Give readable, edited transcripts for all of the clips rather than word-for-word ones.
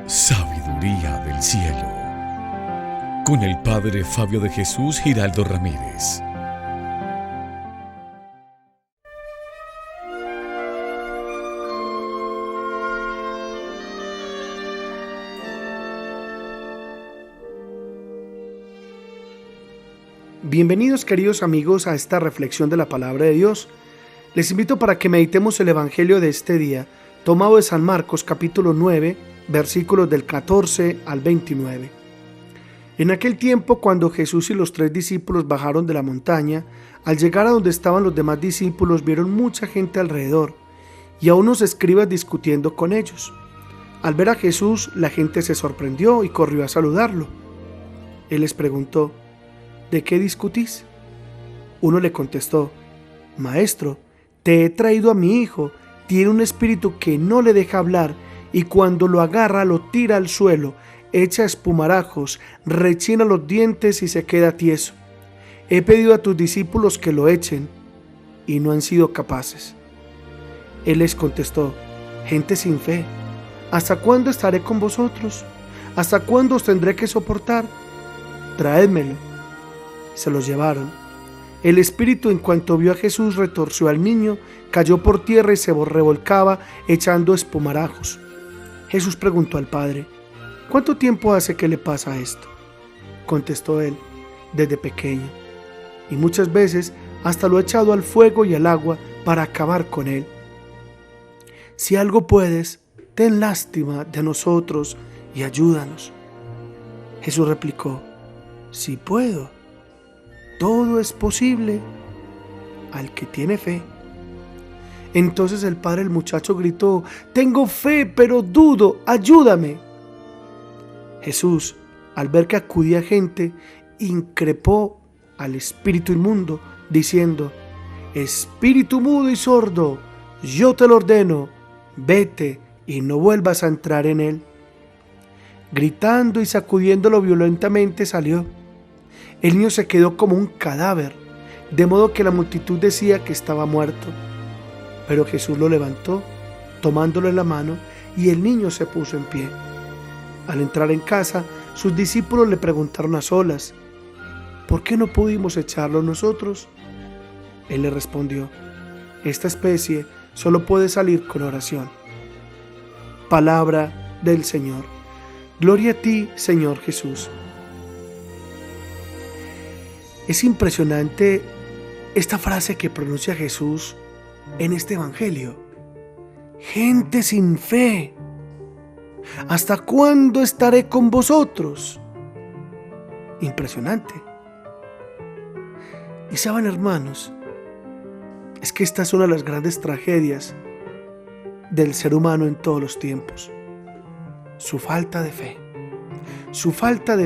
Sabiduría del cielo, con el Padre Fabio de Jesús Giraldo Ramírez. Bienvenidos, queridos amigos, a esta reflexión de la palabra de Dios. Les invito para que meditemos el evangelio de este día, tomado de San Marcos capítulo 9, versículos del 14 al 29. En aquel tiempo, cuando Jesús y los 3 discípulos bajaron de la montaña, al llegar a donde estaban los demás discípulos, vieron mucha gente alrededor y a unos escribas discutiendo con ellos. Al ver a Jesús, la gente se sorprendió y corrió a saludarlo. Él les preguntó: ¿de qué discutís? Uno le contestó: Maestro, te he traído a mi hijo, tiene un espíritu que no le deja hablar y cuando lo agarra lo tira al suelo, echa espumarajos, rechina los dientes y se queda tieso. He pedido a tus discípulos que lo echen y no han sido capaces. Él les contestó: gente sin fe, ¿hasta cuándo estaré con vosotros? ¿Hasta cuándo os tendré que soportar? Traédmelo. Se los llevaron. El espíritu, en cuanto vio a Jesús, retorció al niño, cayó por tierra y se revolcaba echando espumarajos. Jesús preguntó al padre: ¿cuánto tiempo hace que le pasa esto? Contestó él: desde pequeño, y muchas veces hasta lo ha echado al fuego y al agua para acabar con él. Si algo puedes, ten lástima de nosotros y ayúdanos. Jesús replicó: si puedo. Todo es posible al que tiene fe. Entonces el padre del muchacho gritó: tengo fe, pero dudo, ayúdame. Jesús, al ver que acudía gente, increpó al espíritu inmundo, diciendo: espíritu mudo y sordo, yo te lo ordeno, vete y no vuelvas a entrar en él. Gritando y sacudiéndolo violentamente salió. El niño se quedó como un cadáver, de modo que la multitud decía que estaba muerto. Pero Jesús lo levantó, tomándolo en la mano, y el niño se puso en pie. Al entrar en casa, sus discípulos le preguntaron a solas: ¿por qué no pudimos echarlo nosotros? Él le respondió: esta especie solo puede salir con oración. Palabra del Señor. Gloria a ti, Señor Jesús. Es impresionante esta frase que pronuncia Jesús en este evangelio: gente sin fe, ¿hasta cuándo estaré con vosotros? Impresionante. Y saben, hermanos, es que esta es una de las grandes tragedias del ser humano en todos los tiempos: su falta de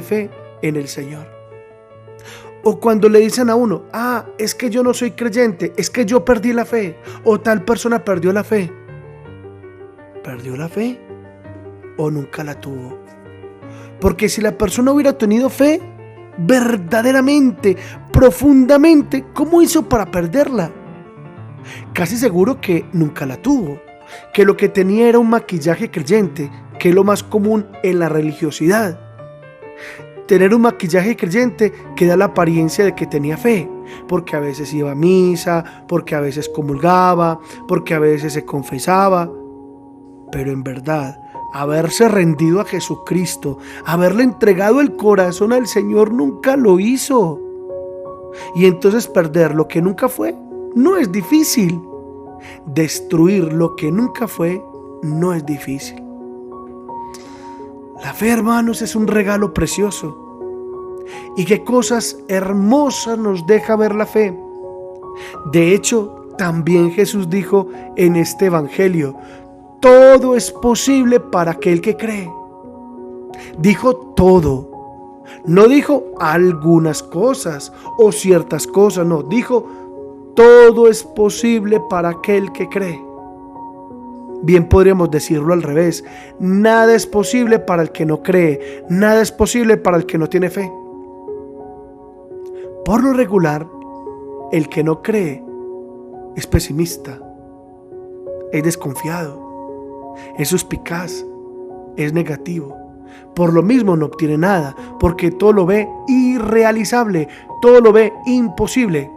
fe en el Señor. O cuando le dicen a uno: es que yo no soy creyente, es que yo perdí la fe, o tal persona perdió la fe. ¿Perdió la fe o nunca la tuvo? Porque si la persona hubiera tenido fe, verdaderamente, profundamente, ¿cómo hizo para perderla? Casi seguro que nunca la tuvo, que lo que tenía era un maquillaje creyente, que es lo más común en la religiosidad. Tener un maquillaje creyente que da la apariencia de que tenía fe, porque a veces iba a misa, porque a veces comulgaba, porque a veces se confesaba. Pero en verdad, haberse rendido a Jesucristo, haberle entregado el corazón al Señor, nunca lo hizo. Y entonces perder lo que nunca fue no es difícil. Destruir lo que nunca fue no es difícil. La fe, hermanos, es un regalo precioso. Y qué cosas hermosas nos deja ver la fe. De hecho, también Jesús dijo en este evangelio: todo es posible para aquel que cree. Dijo todo. No dijo algunas cosas o ciertas cosas, no. Dijo: todo es posible para aquel que cree. Bien podríamos decirlo al revés: nada es posible para el que no cree, nada es posible para el que no tiene fe. Por lo regular, el que no cree es pesimista, es desconfiado, es suspicaz, es negativo. Por lo mismo no obtiene nada, porque todo lo ve irrealizable, todo lo ve imposible.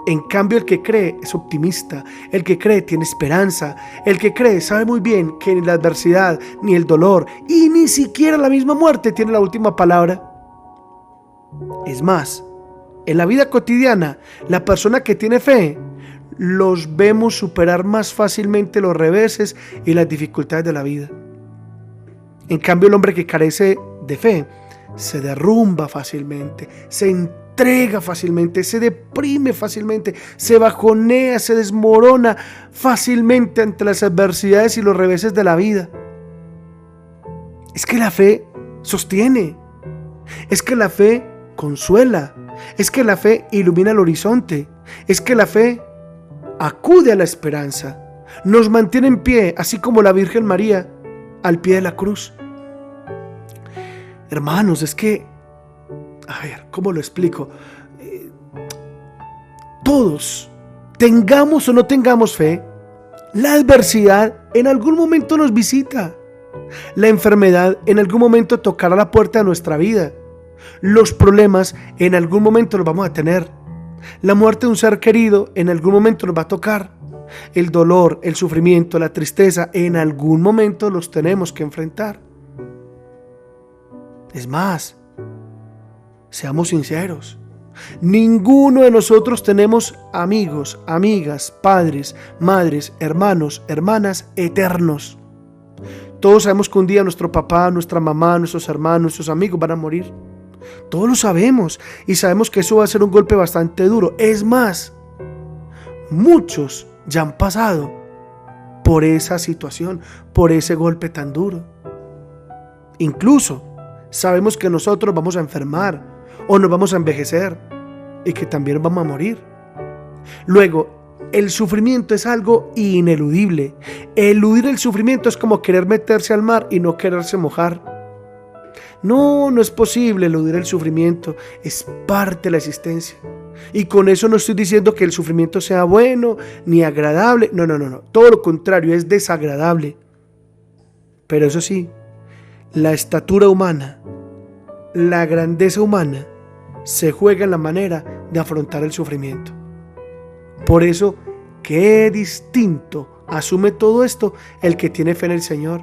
En cambio, el que cree es optimista, el que cree tiene esperanza, el que cree sabe muy bien que ni la adversidad, ni el dolor, y ni siquiera la misma muerte tiene la última palabra. Es más, en la vida cotidiana, la persona que tiene fe, los vemos superar más fácilmente los reveses y las dificultades de la vida. En cambio, el hombre que carece de fe se derrumba fácilmente, se entrega fácilmente, se deprime fácilmente, se bajonea, se desmorona fácilmente ante las adversidades y los reveses de la vida. Es que la fe sostiene, es que la fe consuela, es que la fe ilumina el horizonte, es que la fe acude a la esperanza, nos mantiene en pie, así como la Virgen María al pie de la cruz. Hermanos, es que, ¿cómo lo explico? Todos, tengamos o no tengamos fe, la adversidad en algún momento nos visita. La enfermedad en algún momento tocará la puerta de nuestra vida. Los problemas en algún momento los vamos a tener. La muerte de un ser querido en algún momento nos va a tocar. El dolor, el sufrimiento, la tristeza en algún momento los tenemos que enfrentar. Es más, seamos sinceros, ninguno de nosotros tenemos amigos, amigas, padres, madres, hermanos, hermanas eternos. Todos sabemos que un día nuestro papá, nuestra mamá, nuestros hermanos, nuestros amigos van a morir. Todos lo sabemos y sabemos que eso va a ser un golpe bastante duro. Es más, muchos ya han pasado por esa situación, por ese golpe tan duro. Incluso sabemos que nosotros vamos a enfermar o nos vamos a envejecer y que también vamos a morir. Luego, el sufrimiento es algo ineludible. Eludir el sufrimiento es como querer meterse al mar y no quererse mojar. No es posible eludir el sufrimiento, es parte de la existencia. Y con eso no estoy diciendo que el sufrimiento sea bueno ni agradable, no, todo lo contrario, es desagradable. Pero eso sí, la estatura humana, la grandeza humana, se juega en la manera de afrontar el sufrimiento. Por eso, qué distinto asume todo esto el que tiene fe en el Señor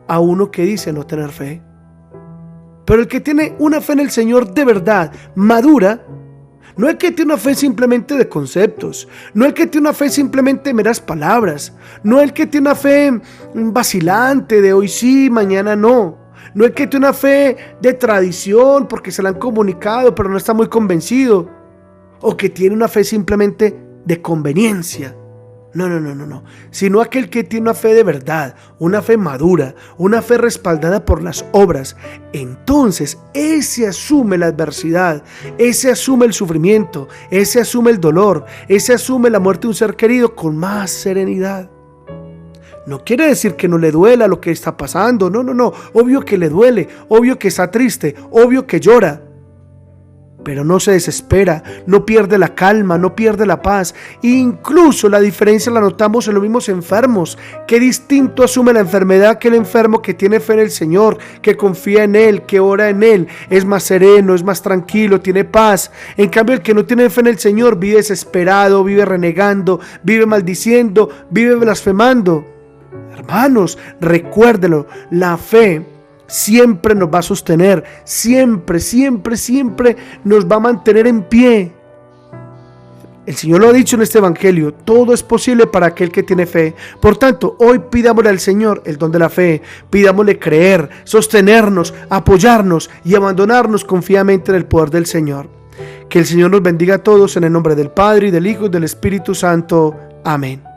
a uno que dice no tener fe. Pero el que tiene una fe en el Señor de verdad, madura, no el que tiene una fe simplemente de conceptos, no el que tiene una fe simplemente de meras palabras, no el que tiene una fe vacilante de hoy sí, mañana no, no el que tiene una fe de tradición porque se la han comunicado pero no está muy convencido, o que tiene una fe simplemente de conveniencia. No, sino aquel que tiene una fe de verdad, una fe madura, una fe respaldada por las obras. Entonces ese asume la adversidad, ese asume el sufrimiento, ese asume el dolor, ese asume la muerte de un ser querido con más serenidad. No quiere decir que no le duela lo que está pasando, no, obvio que le duele, obvio que está triste, obvio que llora. Pero no se desespera, no pierde la calma, no pierde la paz. Incluso la diferencia la notamos en los mismos enfermos. Qué distinto asume la enfermedad que el enfermo que tiene fe en el Señor, que confía en Él, que ora en Él. Es más sereno, es más tranquilo, tiene paz. En cambio, el que no tiene fe en el Señor vive desesperado, vive renegando, vive maldiciendo, vive blasfemando. Hermanos, recuérdelo, la fe siempre nos va a sostener, siempre nos va a mantener en pie. El Señor lo ha dicho en este evangelio, todo es posible para aquel que tiene fe. Por tanto, hoy pidámosle al Señor el don de la fe, pidámosle creer, sostenernos, apoyarnos y abandonarnos confiadamente en el poder del Señor. Que el Señor nos bendiga a todos en el nombre del Padre, y del Hijo y del Espíritu Santo. Amén.